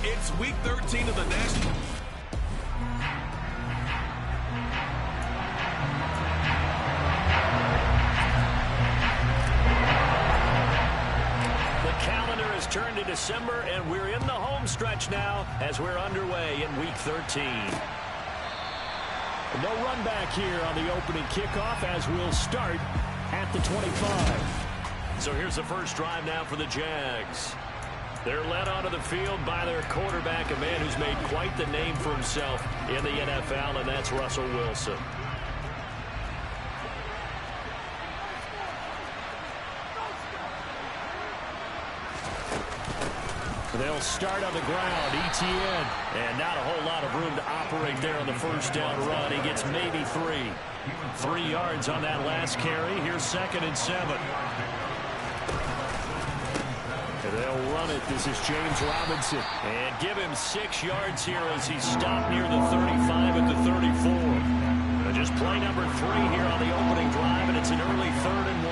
It's week 13 of the National. The calendar has turned to December, and we're in the home stretch now as we're underway in week 13. No run back here on the opening kickoff as we'll start at the 25. So here's the first drive now for the Jags. They're led onto the field by their quarterback, a man who's made quite the name for himself in the NFL, and that's Russell Wilson. They'll start on the ground. ETN. And not a whole lot of room to operate there on the first down run. He gets maybe 3. 3 yards on that last carry. Here's 2nd and 7. They'll run it. This is James Robinson. And give him 6 yards here as he stopped near the 35 at the 34. Just play number 3 here on the opening drive, and it's an early 3rd and 1.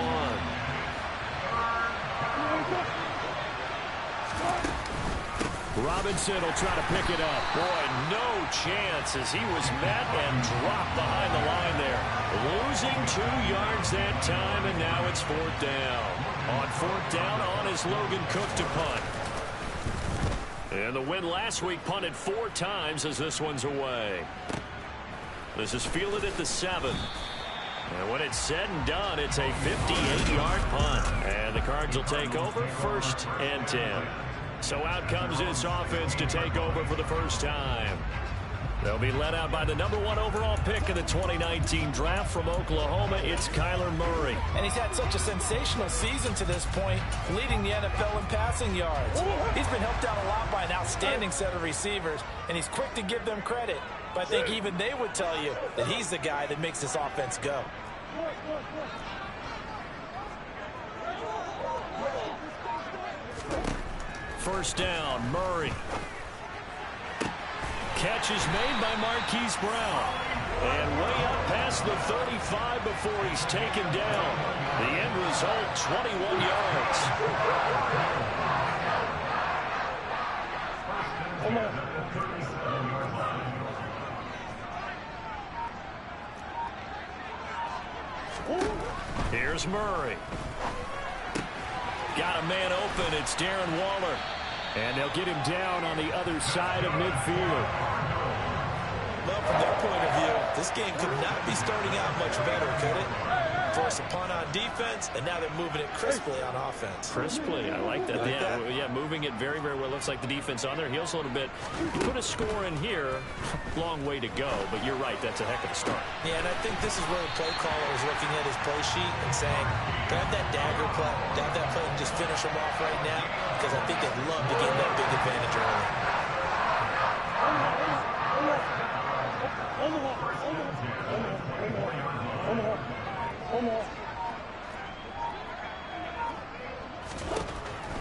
Robinson will try to pick it up. Boy, no chance as he was met and dropped behind the line there. Losing 2 yards that time, and now it's 4th down. On 4th down, on is Logan Cook to punt. And the win last week punted 4 times as this one's away. This is fielded at the 7. And when it's said and done, it's a 58-yard punt. And the Cards will take over 1st and 10. So out comes this offense to take over for the first time. They'll be led out by the number 1 overall pick in the 2019 draft from Oklahoma. It's Kyler Murray. And he's had such a sensational season to this point, leading the NFL in passing yards. He's been helped out a lot by an outstanding set of receivers, and he's quick to give them credit. But I think even they would tell you that he's the guy that makes this offense go. First down, Murray. Catch is made by Marquise Brown. And way up past the 35 before he's taken down. The end result, 21 yards. Here's Murray. Got a man open. It's Darren Waller. And they'll get him down on the other side of midfield. Well, from their point of view, this game could not be starting out much better, could it? Force a punt on defense, and now they're moving it crisply on offense. Crisply, I like that. Yeah, moving it very, very well. Looks like the defense on their heels a little bit. You put a score in here, long way to go, but you're right, that's a heck of a start. Yeah, and I think this is where the play caller is looking at his play sheet and saying, grab that dagger play, grab that play and just finish him off right now, because I think they'd love to gain that big advantage early.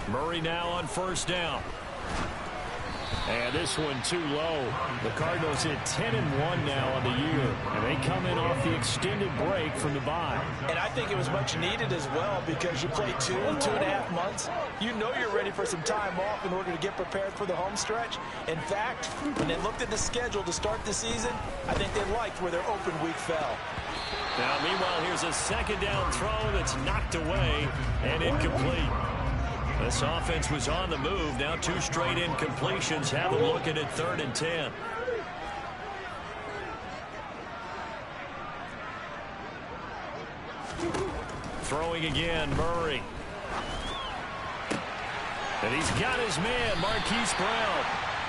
Murray now on first down. And this one too low. The Cardinals hit 10-1 now on the year. And they come in off the extended break from the bye. And I think it was much needed as well, because you play 2.5 months. You know you're ready for some time off in order to get prepared for the home stretch. In fact, when they looked at the schedule to start the season, I think they liked where their open week fell. Now, meanwhile, here's a second down throw that's knocked away and incomplete. This offense was on the move. Now 2 straight incompletions. Have them looking at 3rd and 10. Throwing again, Murray. And he's got his man, Marquise Brown.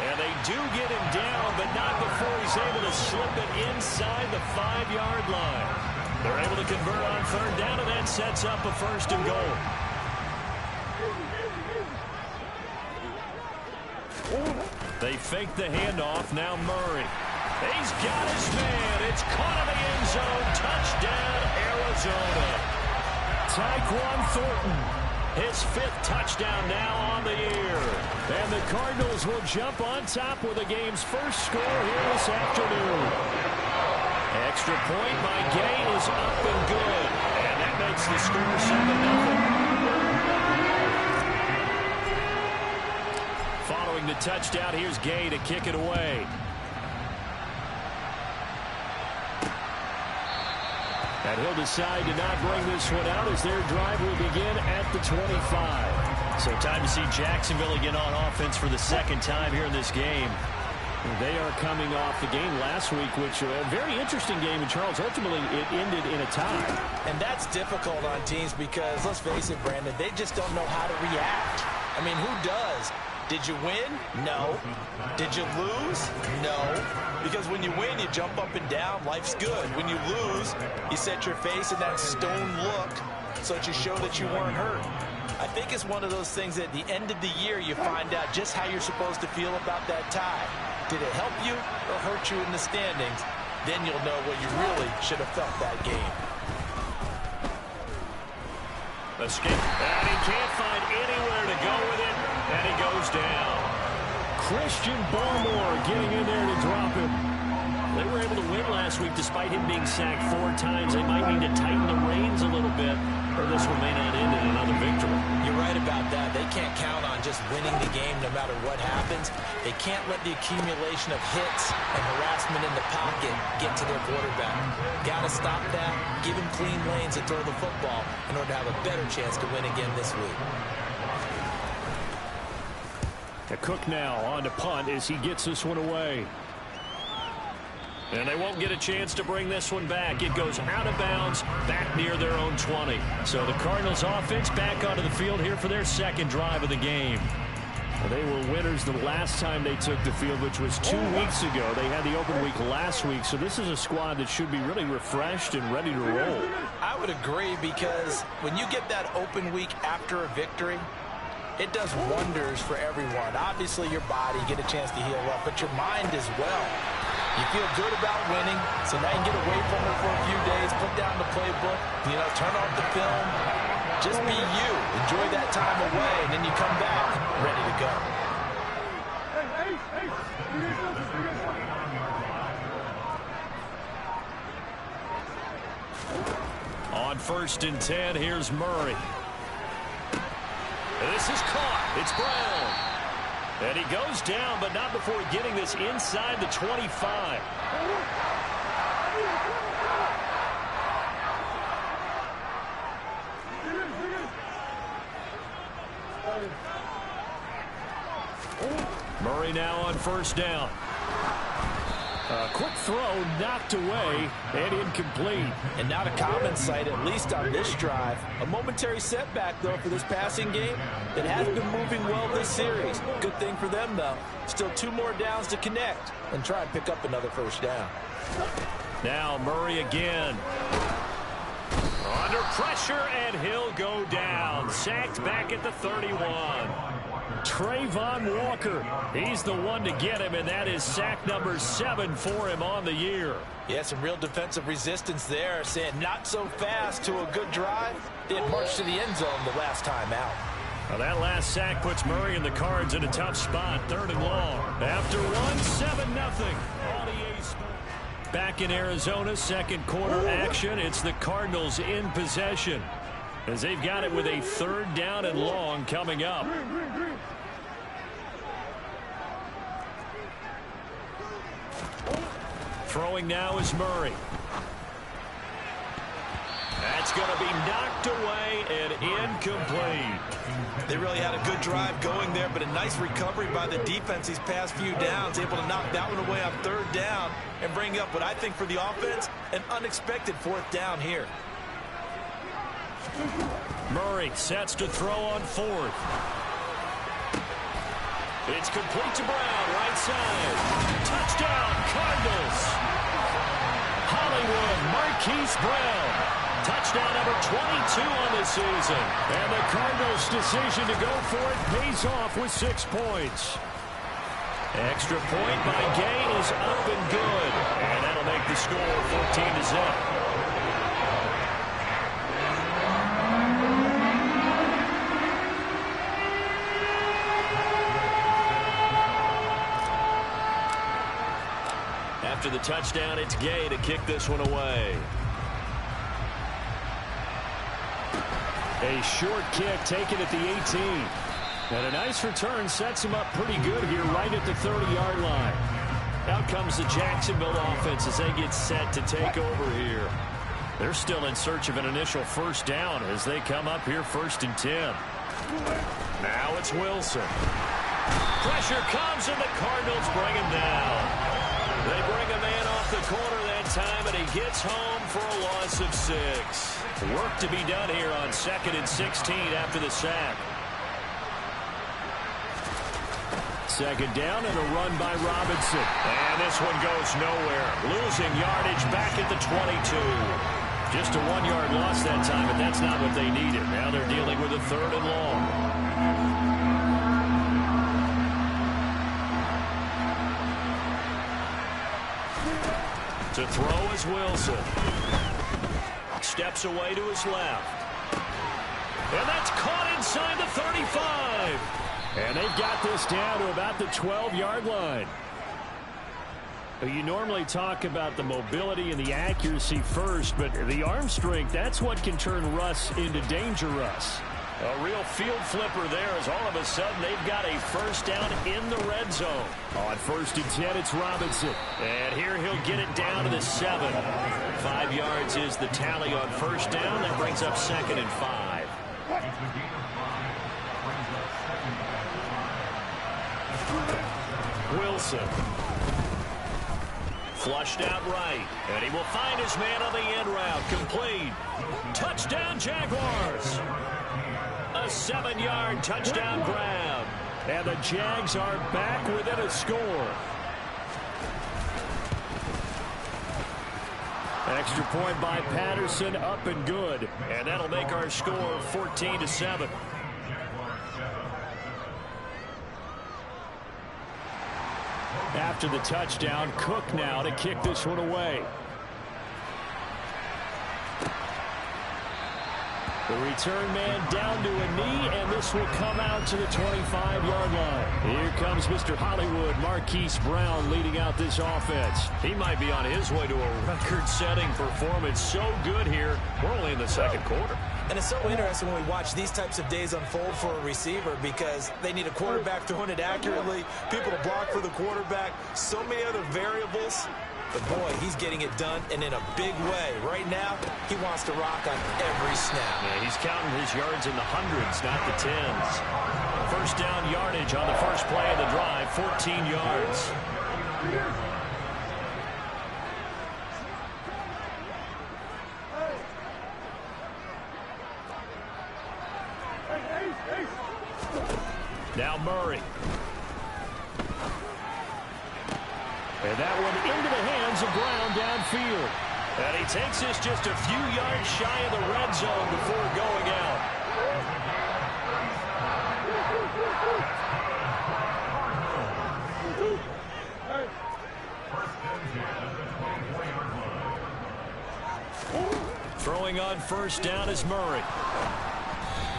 And they do get him down, but not before he's able to slip it inside the 5-yard line. They're able to convert on 3rd down, and that sets up a 1st and goal. They fake the handoff. Now Murray. He's got his man. It's caught in the end zone. Touchdown, Arizona. Tyquan Thornton, his 5th touchdown now on the year. And the Cardinals will jump on top with the game's first score here this afternoon. Extra point by Gay is up and good. And that makes the score 7-0. going to touchdown. Here's Gay to kick it away. And he'll decide to not bring this one out as their drive will begin at the 25. So time to see Jacksonville again on offense for the second time here in this game. They are coming off the game last week, which was a very interesting game. And Charles, ultimately, it ended in a tie. And that's difficult on teams because, let's face it, Brandon, they just don't know how to react. I mean, who does? Did you win? No. Did you lose? No. Because when you win, you jump up and down. Life's good. When you lose, you set your face in that stone look so that you show that you weren't hurt. I think it's one of those things that at the end of the year, you find out just how you're supposed to feel about that tie. Did it help you or hurt you in the standings? Then you'll know what you really should have felt that game. Escape. And he can't find anywhere to go with it. And he goes down. Christian Barmore getting in there to drop him. They were able to win last week despite him being sacked 4 times. They might need to tighten the reins a little bit, or this one may not end in another victory. You're right about that. They can't count on just winning the game no matter what happens. They can't let the accumulation of hits and harassment in the pocket get to their quarterback. Got to stop that, give him clean lanes and throw the football in order to have a better chance to win again this week. Cook now on to punt as he gets this one away. And they won't get a chance to bring this one back. It goes out of bounds back near their own 20. So the Cardinals offense back onto the field here for their second drive of the game. Well, they were winners the last time they took the field, which was 2 weeks ago. They had the open week last week, so this is a squad that should be really refreshed and ready to roll. I would agree, because when you get that open week after a victory, it does wonders for everyone. Obviously, your body, get a chance to heal up, but your mind as well. You feel good about winning, so now you can get away from it for a few days, put down the playbook, turn off the film. Just be you. Enjoy that time away, and then you come back ready to go. On 1st and 10, here's Murray. This is caught. It's Brown. And he goes down, but not before getting this inside the 25. Murray now on 1st down. A quick throw knocked away and incomplete. And not a common sight, at least on this drive. A momentary setback, though, for this passing game that has been moving well this series. Good thing for them, though. Still 2 more downs to connect and try and pick up another 1st down. Now Murray again. Under pressure, and he'll go down. Sacked back at the 31. Trayvon Walker, he's the one to get him, and that is sack number 7 for him on the year. Yeah, some real defensive resistance there, saying not so fast to a good drive. Did march to the end zone the last time out. Well, that last sack puts Murray and the Cards in a tough spot, 3rd and long. After 7-0. Back in Arizona, second quarter action. It's the Cardinals in possession, as they've got it with a 3rd down and long coming up. Throwing now is Murray. That's going to be knocked away and incomplete. They really had a good drive going there, but a nice recovery by the defense these past few downs, able to knock that one away on 3rd down and bring up what I think for the offense, an unexpected 4th down here. Murray sets to throw on 4th. It's complete to Brown, right side. Touchdown, Cardinals. Hollywood Marquise Brown. Touchdown number 22 on the season. And the Cardinals' decision to go for it pays off with 6 points. Extra point by Gay is up and good. And that'll make the score 14-0. After the touchdown, it's Gay to kick this one away. A short kick taken at the 18. And a nice return sets him up pretty good here right at the 30-yard line. Out comes the Jacksonville offense as they get set to take over here. They're still in search of an initial first down as they come up here 1st and 10. Now it's Wilson. Pressure comes and the Cardinals bring him down. They bring a man off the corner that time and he gets home for a loss of 6. Work to be done here on 2nd and 16 after the sack. 2nd down and a run by Robinson. And this one goes nowhere. Losing yardage back at the 22. Just a 1-yard loss that time, but that's not what they needed. Now they're dealing with a 3rd and long. To throw is Wilson. Steps away to his left. And that's caught inside the 35. And they've got this down to about the 12-yard line. You normally talk about the mobility and the accuracy first, but the arm strength, that's what can turn Russ into Danger Russ. A real field flipper there as all of a sudden they've got a first down in the red zone. On 1st and 10, it's Robinson. And here he'll get it down to the 7. 5 yards is the tally on 1st down. That brings up 2nd and 5. Wilson. Flushed out right. And he will find his man on the end route. Complete. Touchdown, Jaguars. A 7-yard touchdown grab. And the Jags are back within a score. Extra point by Patterson, up and good. And that'll make our score 14-7. After the touchdown, Cook now to kick this one away. The return man down to a knee, and this will come out to the 25-yard line. Here comes Mr. Hollywood, Marquise Brown, leading out this offense. He might be on his way to a record-setting performance. So good here. We're only in the 2nd quarter. And it's so interesting when we watch these types of days unfold for a receiver because they need a quarterback throwing it accurately, people to block for the quarterback, so many other variables. But, boy, he's getting it done, and in a big way. Right now, he wants to rock on every snap. Yeah, he's counting his yards in the hundreds, not the tens. First down yardage on the first play of the drive, 14 yards. Now Murray. And that one into the hands of Brown downfield. And he takes this just a few yards shy of the red zone before going out. Throwing on first down is Murray.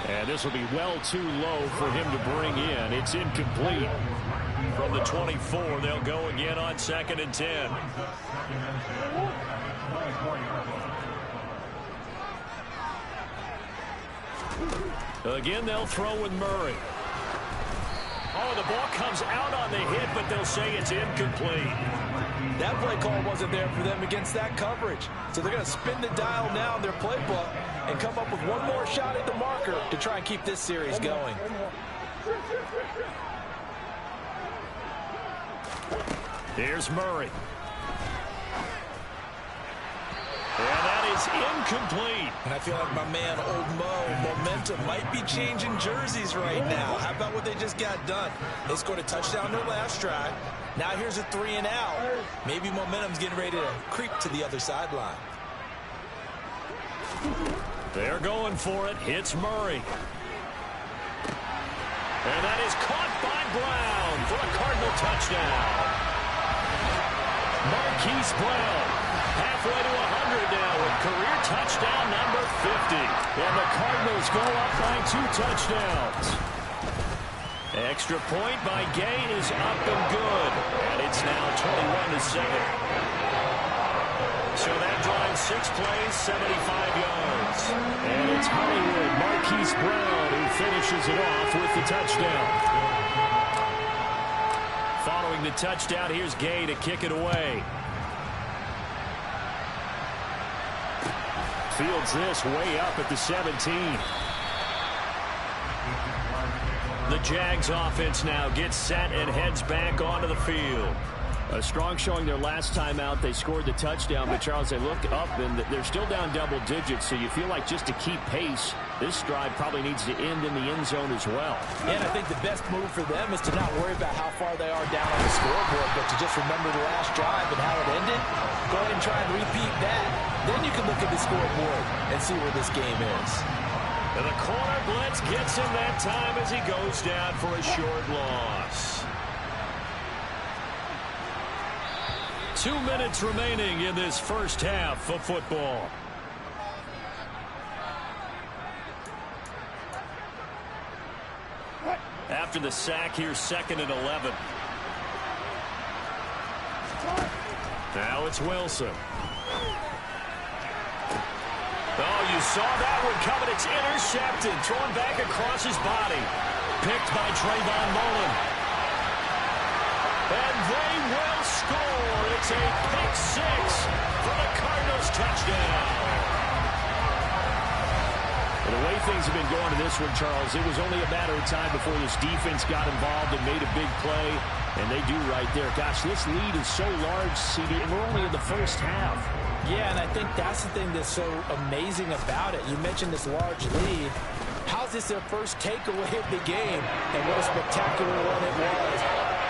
And this will be well too low for him to bring in. It's incomplete. From the 24, they'll go again on 2nd and 10. Again, they'll throw with Murray. Oh, the ball comes out on the hit, but they'll say it's incomplete. That play call wasn't there for them against that coverage. So they're going to spin the dial now in their playbook and come up with one more shot at the marker to try and keep this series going. Here's Murray. And that is incomplete. And I feel like my man, Old Mo, momentum might be changing jerseys right now. How about what they just got done? They scored a touchdown their last drive. Now here's a 3 and out. Maybe momentum's getting ready to creep to the other sideline. They're going for it. Hits Murray. And that is caught by Brown for a Cardinal touchdown. Marquise Brown, halfway to 100 now with career touchdown number 50. And the Cardinals go up by 2 touchdowns. Extra point by Gay is up and good. And it's now 21-7. So that drive 6 plays, 75 yards. And it's Hollywood Marquise Brown who finishes it off with the touchdown. Following the touchdown, here's Gay to kick it away. Fields this way up at the 17. The Jags offense now gets set and heads back onto the field. A strong showing their last time out. They scored the touchdown, but Charles, they look up and they're still down double digits, so you feel like just to keep pace, this drive probably needs to end in the end zone as well. And I think the best move for them is to not worry about how far they are down on the scoreboard, but to just remember the last drive and how it ended. Go ahead and try and repeat that. Then you can look at the scoreboard and see where this game is. And the corner blitz gets him that time as he goes down for a short loss. 2 minutes remaining in this first half of football. After the sack, here's 2nd and 11. Now it's Wilson. Oh, you saw that one coming. It's intercepted. Thrown back across his body. Picked by Trayvon Mullen. And they will score. It's a pick 6 for the Cardinals touchdown. And the way things have been going to this one, Charles, it was only a matter of time before this defense got involved and made a big play. And they do right there. Gosh, this lead is so large, CD, and we're only in the first half. Yeah, and I think that's the thing that's so amazing about it. You mentioned this large lead. How's this their first takeaway of the game? And what a spectacular one it was.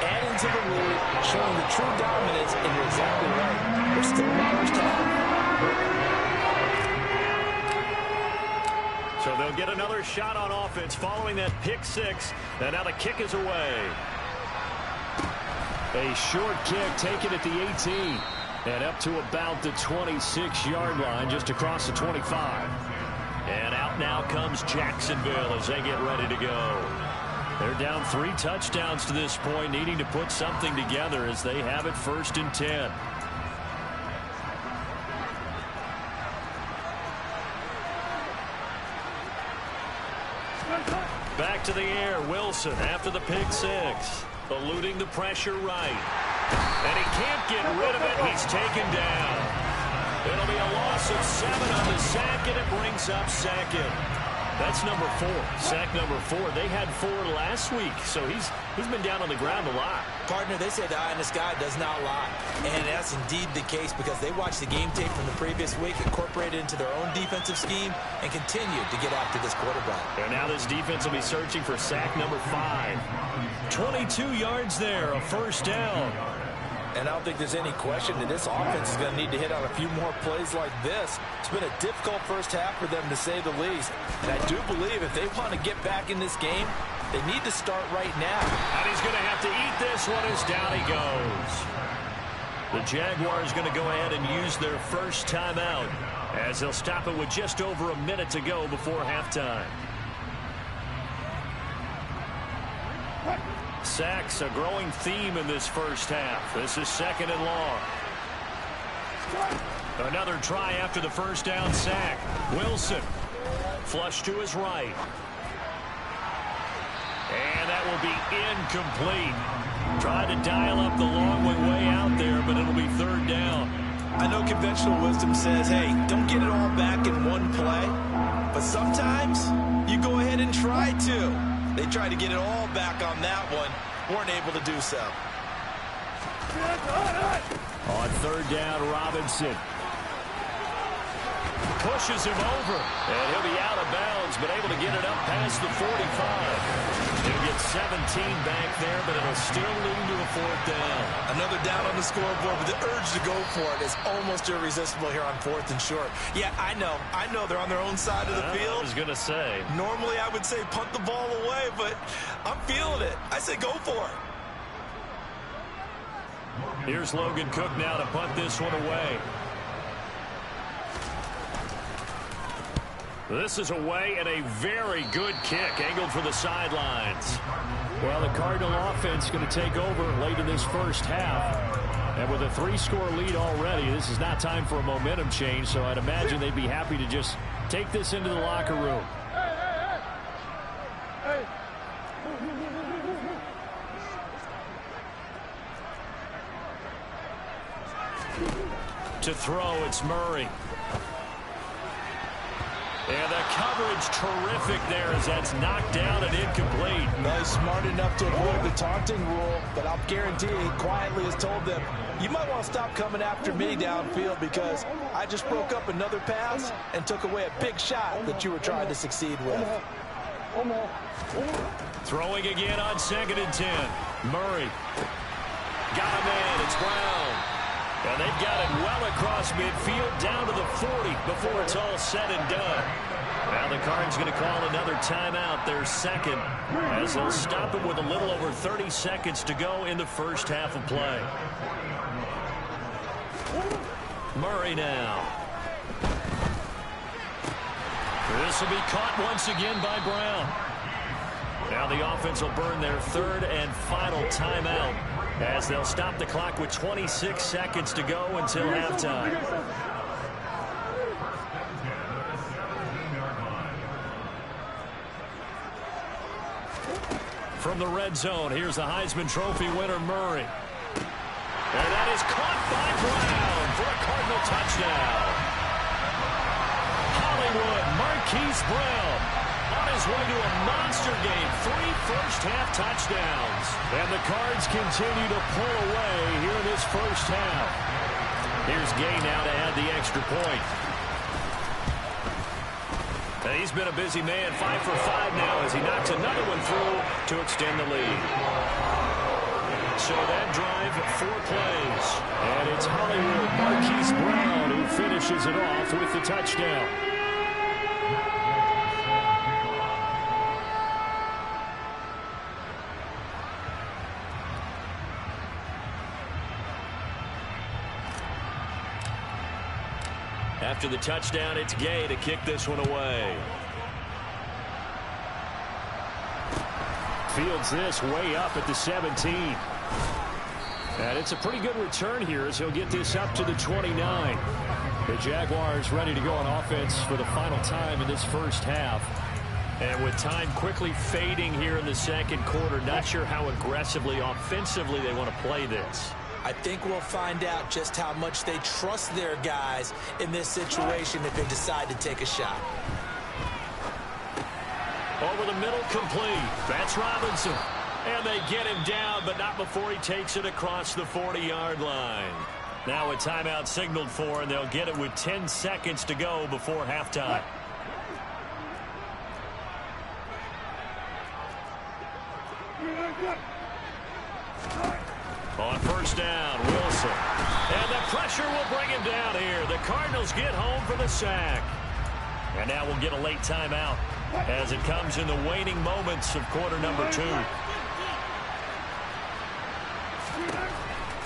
Adding to the lead, showing the true dominance, and you're exactly right. We're still in the first half. So they'll get another shot on offense following that pick 6. And now the kick is away. A short kick taken at the 18. And up to about the 26-yard line, just across the 25. And out now comes Jacksonville as they get ready to go. They're down 3 touchdowns to this point, needing to put something together as they have it 1st and 10. Back to the air, Wilson after the pick 6. Eluding the pressure right. And he can't get rid of it. He's taken down. It'll be a loss of 7 on the sack, and it brings up 2nd. That's number 4. Sack number 4. They had 4 last week, so he's been down on the ground a lot. Partner, they say the eye in the sky does not lie. And that's indeed the case because they watched the game tape from the previous week, incorporated into their own defensive scheme, and continued to get after this quarterback. And now this defense will be searching for sack number 5. 22 yards there, a 1st down. And I don't think there's any question that this offense is going to need to hit on a few more plays like this. It's been a difficult first half for them, to say the least. And I do believe if they want to get back in this game, they need to start right now. And he's going to have to eat this one as down he goes. The Jaguars going to go ahead and use their first timeout as they'll stop it with just over a minute to go before halftime. Sacks, a growing theme in this first half. This is 2nd and long. Another try after the first down sack. Wilson, flush to his right. And that will be incomplete. Trying to dial up the long way out there, but it'll be 3rd down. I know conventional wisdom says, hey, don't get it all back in one play. But sometimes you go ahead and try to. They tried to get it all back on that one. Weren't able to do so. On 3rd down, Robinson pushes him over. And he'll be out of bounds, but able to get it up past the 45. He'll get 17 back there, but it'll still lead to a 4th down. Another down on the scoreboard, but the urge to go for it is almost irresistible here on 4th and short. Yeah, I know they're on their own side of the field. I was going to say. Normally I would say punt the ball away, but I'm feeling it. I say go for it. Here's Logan Cook now to punt this one away. This is away and a very good kick angled for the sidelines. Well, the Cardinal offense going to take over late in this first half. And with a 3-score lead already, this is not time for a momentum change, so I'd imagine they'd be happy to just take this into the locker room. To throw, it's Murray. And the coverage terrific there as that's knocked down and incomplete. Well, he's smart enough to avoid the taunting rule, but I'll guarantee he quietly has told them, you might want to stop coming after me downfield because I just broke up another pass and took away a big shot that you were trying to succeed with. Throwing again on 2nd and 10. Murray. Got a man. It's Brown. And they've got it well across midfield down to the 40 before it's all said and done. Now the Cards going to call another timeout, their second, as they'll stop him with a little over 30 seconds to go in the first half of play. Murray now. This will be caught once again by Brown. Now the offense will burn their third and final timeout as they'll stop the clock with 26 seconds to go until halftime. From the red zone, here's the Heisman Trophy winner, Murray. And that is caught by Brown for a Cardinal touchdown. Hollywood Marquise Brown on his way to a monster game. 3 first-half touchdowns. And the Cards continue to pull away here in this first half. Here's Gay now to add the extra point. And he's been a busy man, 5 for 5 now as he knocks another one through to extend the lead. So that drive, 4 plays. And it's Hollywood Marquise Brown who finishes it off with the touchdown. After the touchdown, it's Gay to kick this one away. Fields this way up at the 17. And it's a pretty good return here as he'll get this up to the 29. The Jaguars ready to go on offense for the final time in this first half. And with time quickly fading here in the second quarter, not sure how aggressively, offensively they want to play this. I think we'll find out just how much they trust their guys in this situation if they decide to take a shot. Over the middle, complete. That's Robinson. And they get him down, but not before he takes it across the 40-yard line. Now a timeout signaled for, and they'll get it with 10 seconds to go before halftime. On first down, Wilson. And the pressure will bring him down here. The Cardinals get home for the sack. And now we'll get a late timeout as it comes in the waning moments of quarter number 2.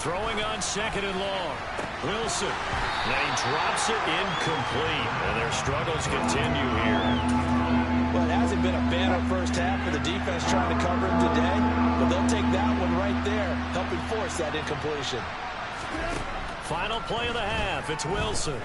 Throwing on 2nd and long. Wilson. And he drops it incomplete. And their struggles continue here. Well, it hasn't been a banner first half for the defense trying to cover him today, but they'll take that one right there, helping force that incompletion. Final play of the half. It's Wilson.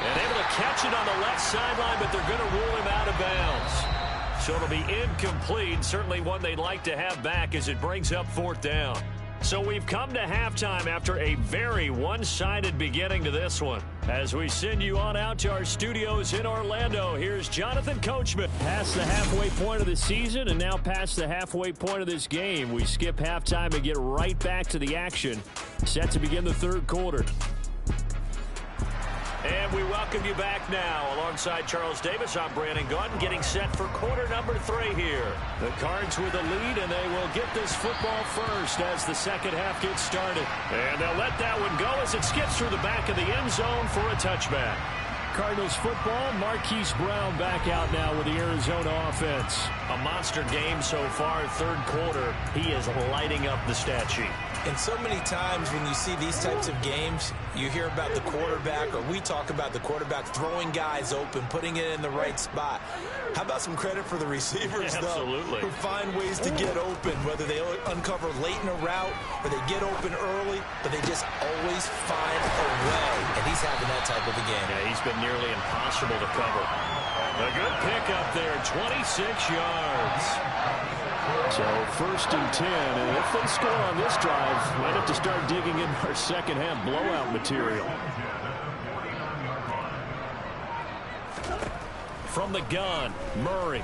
And able to catch it on the left sideline, but they're going to rule him out of bounds. So it'll be incomplete, certainly one they'd like to have back as it brings up 4th down. So we've come to halftime after a very one-sided beginning to this one. As we send you on out to our studios in Orlando, here's Jonathan Coachman. Past the halfway point of the season and now past the halfway point of this game. We skip halftime and get right back to the action. Set to begin the third quarter. And we welcome you back now. Alongside Charles Davis, I'm Brandon Gaudin, getting set for quarter number 3 here. The Cards with the lead, and they will get this football first as the second half gets started. And they'll let that one go as it skips through the back of the end zone for a touchback. Cardinals football. Marquise Brown back out now with the Arizona offense. A monster game so far, third quarter. He is lighting up the stat sheet. And so many times when you see these types of games, you hear about the quarterback, or we talk about the quarterback throwing guys open, putting it in the right spot. How about some credit for the receivers, Absolutely. though, who find ways to get open, whether they uncover late in a route or they get open early, but they just always find a way. And he's having that type of a game. Yeah, he's been nearly impossible to cover. A good pickup there, 26 yards. So 1st and 10, and if they score on this drive, might have to start digging in our second half blowout material. From the gun, Murray.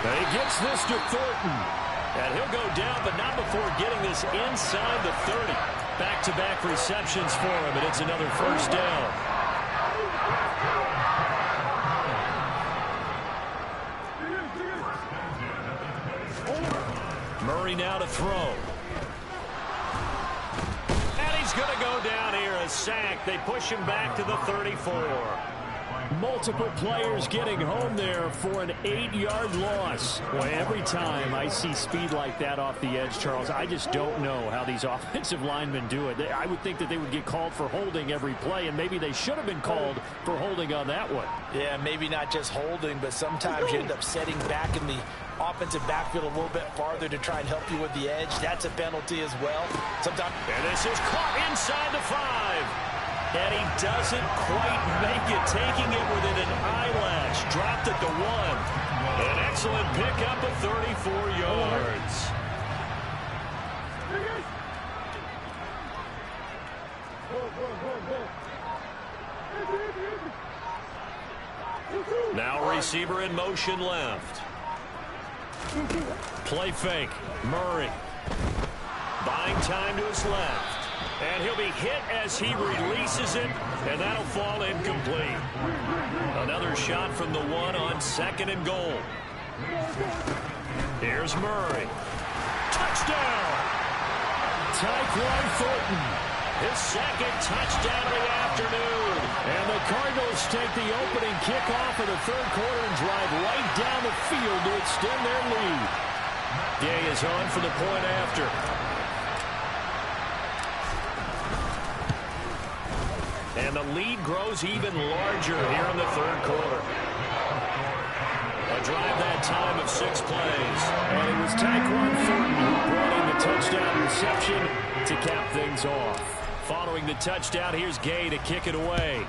And he gets this to Thornton. And he'll go down, but not before getting this inside the 30. Back-to-back receptions for him, and it's another first down. Murray now to throw. And he's going to go down here, a sack. They push him back to the 34. Multiple players getting home there for an 8-yard loss. Boy, every time I see speed like that off the edge, Charles, I just don't know how these offensive linemen do it. I would think that they would get called for holding every play, and maybe they should have been called for holding on that one. Yeah, maybe not just holding, but sometimes you end up setting back in the offensive backfield a little bit farther to try and help you with the edge. That's a penalty as well. Sometimes. And this is caught inside the 5. And he doesn't quite make it, taking it within an eyelash. Dropped at the 1. An excellent pickup of 34 yards. Now receiver in motion left. Play fake. Murray. Buying time to his left. And he'll be hit as he releases it, and that'll fall incomplete. Another shot from the 1 on 2nd and goal. Here's Murray. Touchdown! Tyquan Thornton. His 2nd touchdown of the afternoon. And the Cardinals take the opening kickoff of the 3rd quarter and drive right down the field to extend their lead. Day is on for the point after. And the lead grows even larger here in the 3rd quarter. A drive that time of 6 plays. And it was Tyquan Thornton who brought in the touchdown reception to cap things off. Following the touchdown, here's Gay to kick it away.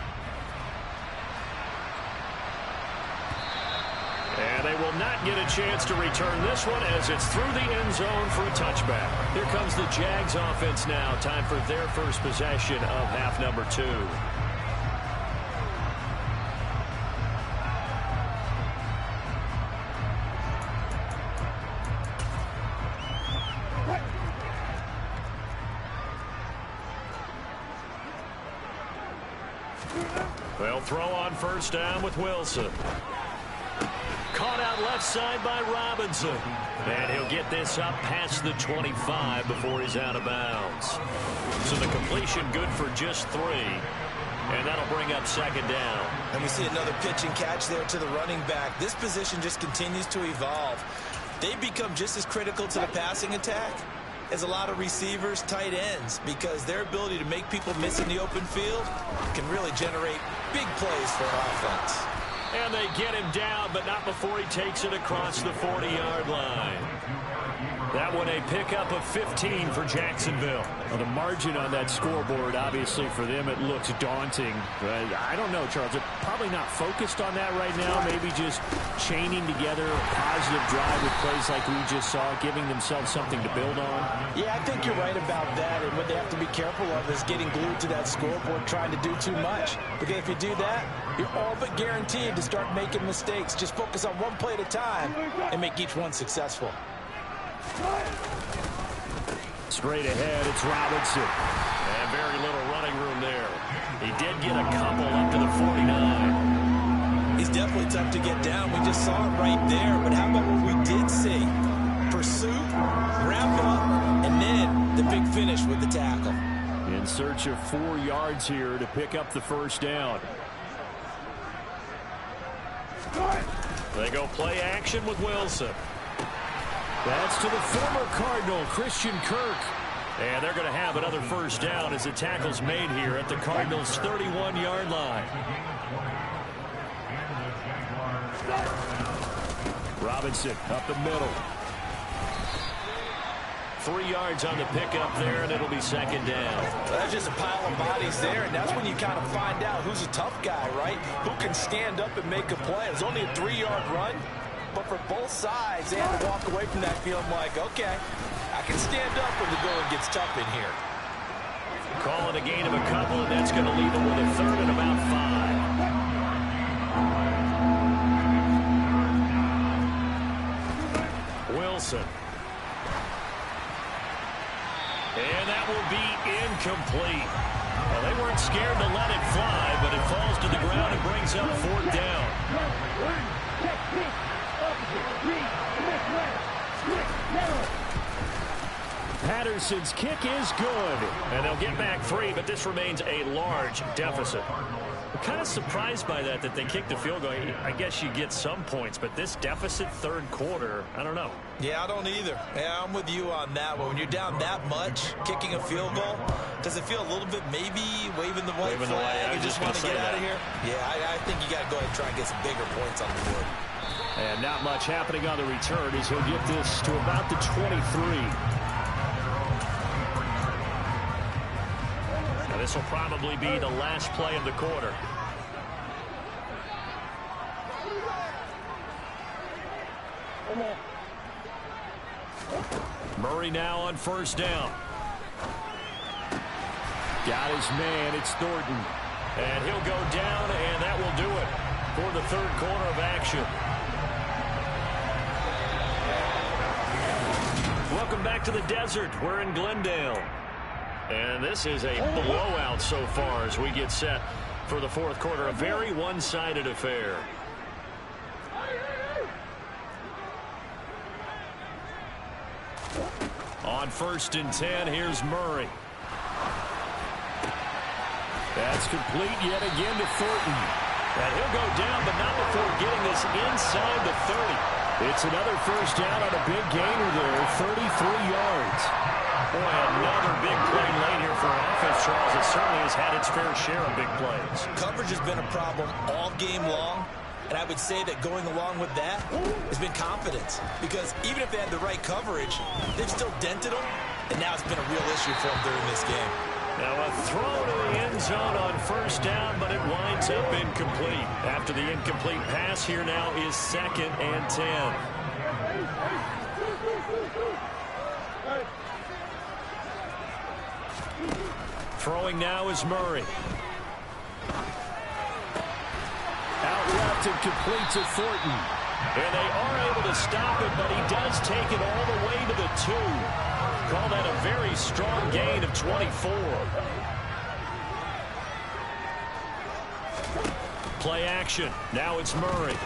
And they will not get a chance to return this one as it's through the end zone for a touchback. Here comes the Jags offense now. Time for their first possession of half number 2. They'll throw on first down with Wilson. Caught out left side by Robinson. And he'll get this up past the 25 before he's out of bounds. So the completion good for just 3. And that'll bring up 2nd down. And we see another pitch and catch there to the running back. This position just continues to evolve. They become just as critical to the passing attack as a lot of receivers, tight ends, because their ability to make people miss in the open field can really generate big plays for an offense. And they get him down, but not before he takes it across the 40-yard line. That one a pickup of 15 for Jacksonville. Well, the margin on that scoreboard, obviously for them, it looks daunting. But I don't know, Charles. They're probably not focused on that right now. Maybe just chaining together a positive drive with plays like we just saw, giving themselves something to build on. Yeah, I think you're right about that. And what they have to be careful of is getting glued to that scoreboard, trying to do too much. Because if you do that, you're all but guaranteed to start making mistakes. Just focus on one play at a time and make each one successful. Straight ahead, it's Robinson. And very little running room there. He did get a couple up to the 49. He's definitely tough to get down. We just saw it right there. But how about what we did see? Pursuit, wrap up, and then the big finish with the tackle. And so search of 4 yards here to pick up the first down. They go play action with Wilson. That's to the former Cardinal, Christian Kirk. And they're going to have another first down as the tackle's made here at the Cardinals' 31-yard line. Robinson up the middle. 3 yards on the pickup there, and it'll be second down. That's just a pile of bodies there, and that's when you kind of find out who's a tough guy, right? Who can stand up and make a play. It's only a 3-yard run, but for both sides, they have to walk away from that feeling like, okay, I can stand up when the going gets tough in here. Calling a gain of a couple, and that's going to leave them with a third and about 5. Wilson. And that will be incomplete. Well, they weren't scared to let it fly, but it falls to the ground and brings up fourth down. Patterson's kick is good. And they'll get back 3, but this remains a large deficit. I'm kind of surprised by that they kicked the field goal. I guess you get some points, but this deficit third quarter, I don't know. Yeah, I don't either. Yeah, I'm with you on that one. When you're down that much, kicking a field goal, does it feel a little bit maybe waving the white flag? You just want to get out of here? Yeah, I think you got to go ahead and try and get some bigger points on the board. And not much happening on the return as he'll get this to about the 23. Now this will probably be the last play of the quarter. Murray now on first down. Got his man. It's Thornton. And he'll go down, and that will do it for the third quarter of action. Welcome back to the desert. We're in Glendale. And this is a blowout so far as we get set for the fourth quarter. A very one-sided affair. On 1st and 10, here's Murray. That's complete yet again to Thornton. And he'll go down, but not before getting this inside the 30. It's another first down on a big gainer there, 33 yards. Boy, another big play late here for offense, Charles. It certainly has had its fair share of big plays. Coverage has been a problem all game long. And I would say that going along with that has been confidence. Because even if they had the right coverage, they've still dented them. And now it's been a real issue for them during this game. Now a throw to the end zone on first down, but it winds up incomplete. After the incomplete pass, here now is 2nd and 10. Throwing now is Murray. Out left and complete to Thornton. And they are able to stop it, but he does take it all the way to the 2. Call that a very strong gain of 24. Play action. Now it's Murray.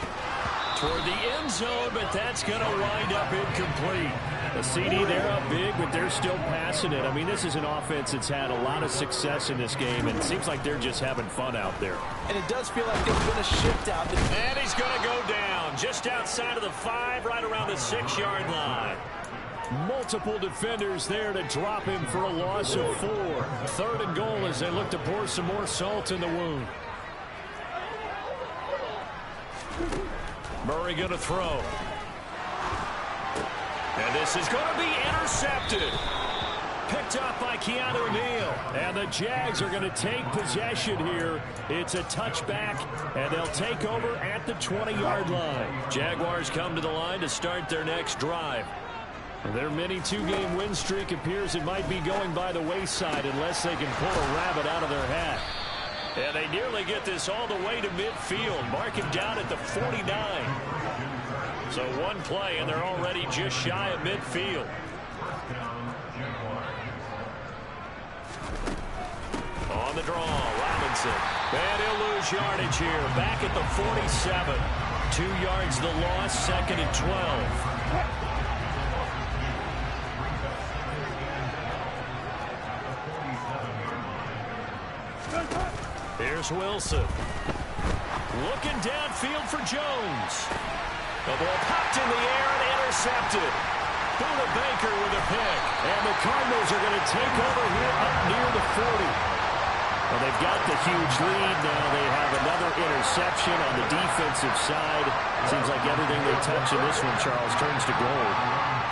Toward the end zone, but that's going to wind up incomplete. A CD, they're up big, but they're still passing it. I mean, this is an offense that's had a lot of success in this game, and it seems like they're just having fun out there. And it does feel like there's been a shift out there. And he's going to go down just outside of the 5, right around the 6-yard line. Multiple defenders there to drop him for a loss of 4. 3rd and goal as they look to pour some more salt in the wound. Murray going to throw. And this is going to be intercepted. Picked up by Keanu Neal. And the Jags are going to take possession here. It's a touchback, and they'll take over at the 20-yard line. Jaguars come to the line to start their next drive. Their mini 2-game win streak appears it might be going by the wayside unless they can pull a rabbit out of their hat. And they nearly get this all the way to midfield. Mark him down at the 49. So one play, and they're already just shy of midfield. On the draw, Robinson. And he'll lose yardage here. Back at the 47. 2 yards the loss, 2nd and 12. Here's Wilson. Looking downfield for Jones. The ball popped in the air and intercepted. Buda Baker with a pick. And the Cardinals are going to take over here up near the 40. Well, they've got the huge lead. Now they have another interception on the defensive side. Seems like everything they touch in this one, Charles, turns to gold.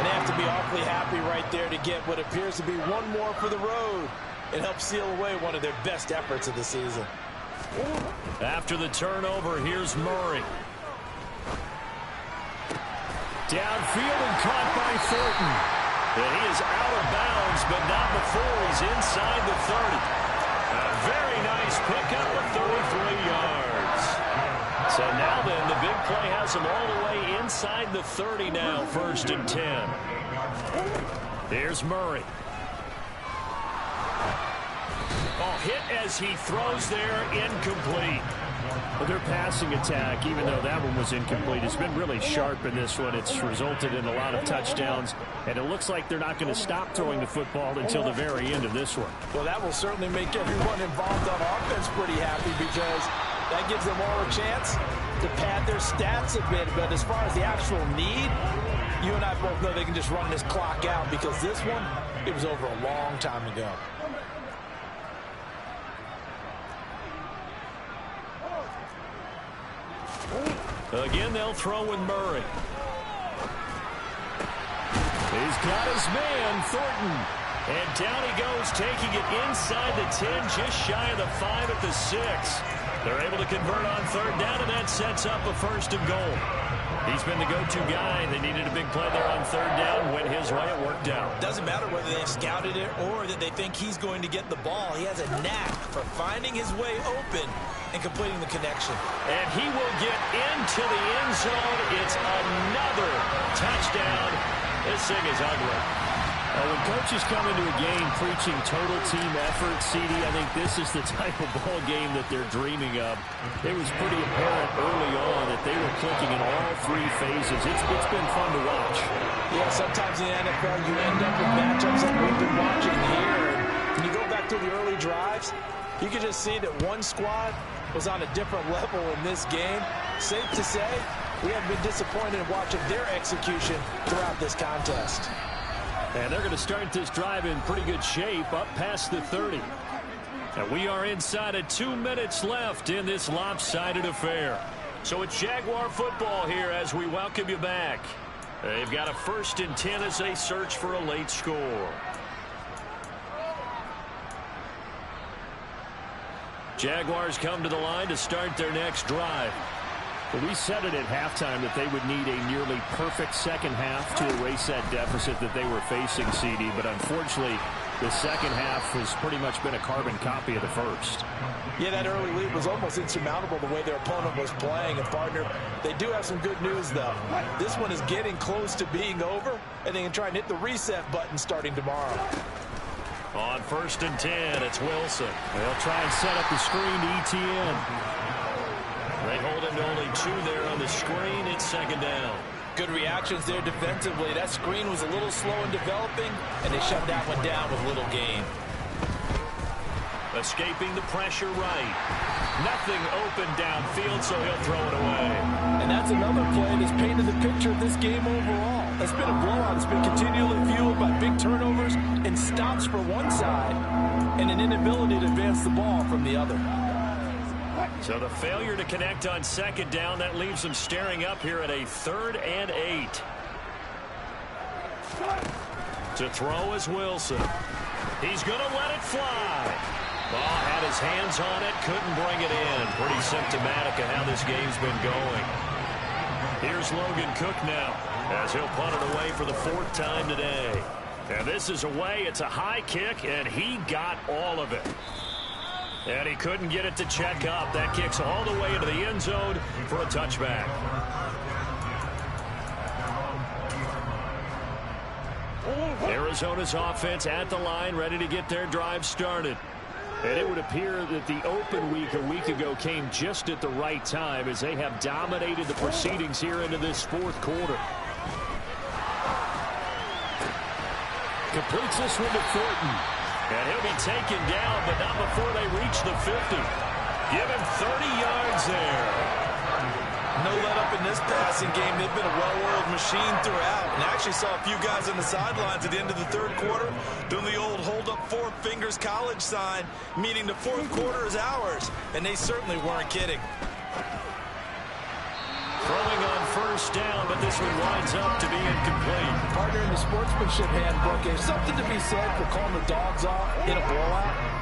And they have to be awfully happy right there to get what appears to be one more for the road and help seal away one of their best efforts of the season. After the turnover, here's Murray. Downfield and caught by Thornton. And he is out of bounds, but not before he's inside the 30. A very nice pickup of 33 yards. So now then, the big play has him all the way inside the 30 now, 1st and 10. Here's Murray. Oh, hit as he throws there, incomplete. Well, their passing attack, even though that one was incomplete, has been really sharp in this one. It's resulted in a lot of touchdowns, and it looks like they're not going to stop throwing the football until the very end of this one. Well, that will certainly make everyone involved on offense pretty happy because that gives them all a chance to pad their stats a bit. But as far as the actual need, you and I both know they can just run this clock out because this one, it was over a long time ago. Again, they'll throw with Murray. He's got his man, Thornton. And down he goes, taking it inside the 10, just shy of the 5 at the 6. They're able to convert on 3rd down, and that sets up a 1st and goal. He's been the go-to guy. They needed a big play there on 3rd down. Went his way, it worked out. Doesn't matter whether they've scouted it or that they think he's going to get the ball. He has a knack for finding his way open and completing the connection. And he will get into the end zone. It's another touchdown. This thing is ugly. When coaches come into a game preaching total team effort, CD, I think this is the type of ball game that they're dreaming of. It was pretty apparent early on that they were clicking in all 3 phases. It's been fun to watch. Yeah, sometimes in the NFL you end up with matchups like we've been watching here. When you go back to the early drives, you can just see that one squad was on a different level in this game. Safe to say, we have been disappointed in watching their execution throughout this contest. And they're going to start this drive in pretty good shape up past the 30. And we are inside of 2 minutes left in this lopsided affair. So it's Jaguar football here as we welcome you back. They've got a 1st and 10 as they search for a late score. Jaguars come to the line to start their next drive. Well, we said it at halftime that they would need a nearly perfect second half to erase that deficit that they were facing, CD. But unfortunately, the second half has pretty much been a carbon copy of the first. Yeah, that early lead was almost insurmountable the way their opponent was playing. And, partner, they do have some good news, though. This one is getting close to being over, and they can try and hit the reset button starting tomorrow. On 1st and 10, it's Wilson. They'll try and set up the screen to ETN. They hold him to only 2 there on the screen. It's 2nd down. Good reactions there defensively. That screen was a little slow in developing, and they shut that one down with little gain. Escaping the pressure right. Nothing open downfield, so he'll throw it away. And that's another play that's painted the picture of this game overall. It's been a blowout. It's been continually fueled by big turnovers and stops for one side and an inability to advance the ball from the other. So the failure to connect on 2nd down, that leaves them staring up here at a 3rd and 8. To throw is Wilson. He's going to let it fly. Ball had his hands on it, couldn't bring it in. Pretty symptomatic of how this game's been going. Here's Logan Cook now as he'll punt it away for the 4th time today. And this is away. It's a high kick, and he got all of it. And he couldn't get it to check up. That kicks all the way into the end zone for a touchback. Arizona's offense at the line, ready to get their drive started. And it would appear that the open week a week ago came just at the right time as they have dominated the proceedings here into this 4th quarter. Completes this one to Thornton. And he'll be taken down, but not before they reach the 50. Give him 30 yards there. No let up in this passing game. They've been a well-oiled machine throughout. And I actually saw a few guys on the sidelines at the end of the third quarter doing the old hold up four fingers college sign, meaning the fourth quarter is ours. And they certainly weren't kidding. Throwing on first down, but this one winds up to be incomplete. Partner, in the sportsmanship handbook, there's something to be said for calling the dogs off in a blowout.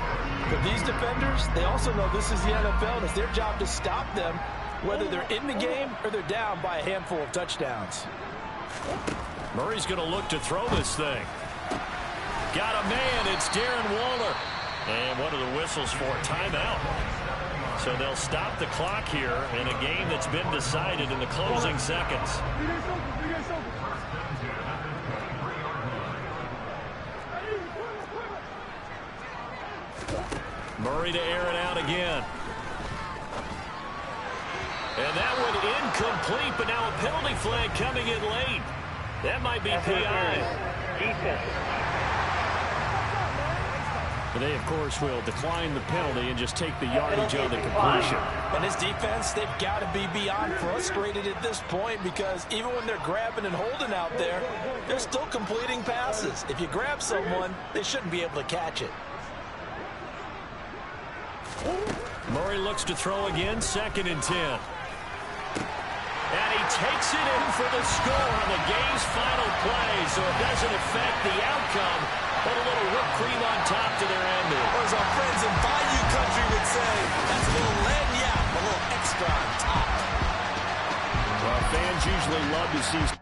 But these defenders, they also know this is the NFL, and it's their job to stop them, whether they're in the game or they're down by a handful of touchdowns. Murray's going to look to throw this thing. Got a man. It's Darren Waller. And what are the whistles for? Timeout. So they'll stop the clock here in a game that's been decided in the closing seconds. Murray to air it out again. And that one incomplete, but now a penalty flag coming in late. That might be PI. They, of course, will decline the penalty and just take the yardage on the completion. And his defense, they've got to be beyond frustrated at this point because even when they're grabbing and holding out there, they're still completing passes. If you grab someone, they shouldn't be able to catch it. Murray looks to throw again, 2nd and 10. And he takes it in for the score on the game's final play, so it doesn't affect the outcome, but a little whipped cream on top to their ending. Or as our friends in Bayou Country would say, that's a little lagniappe, a little extra on top. Well, fans usually love to see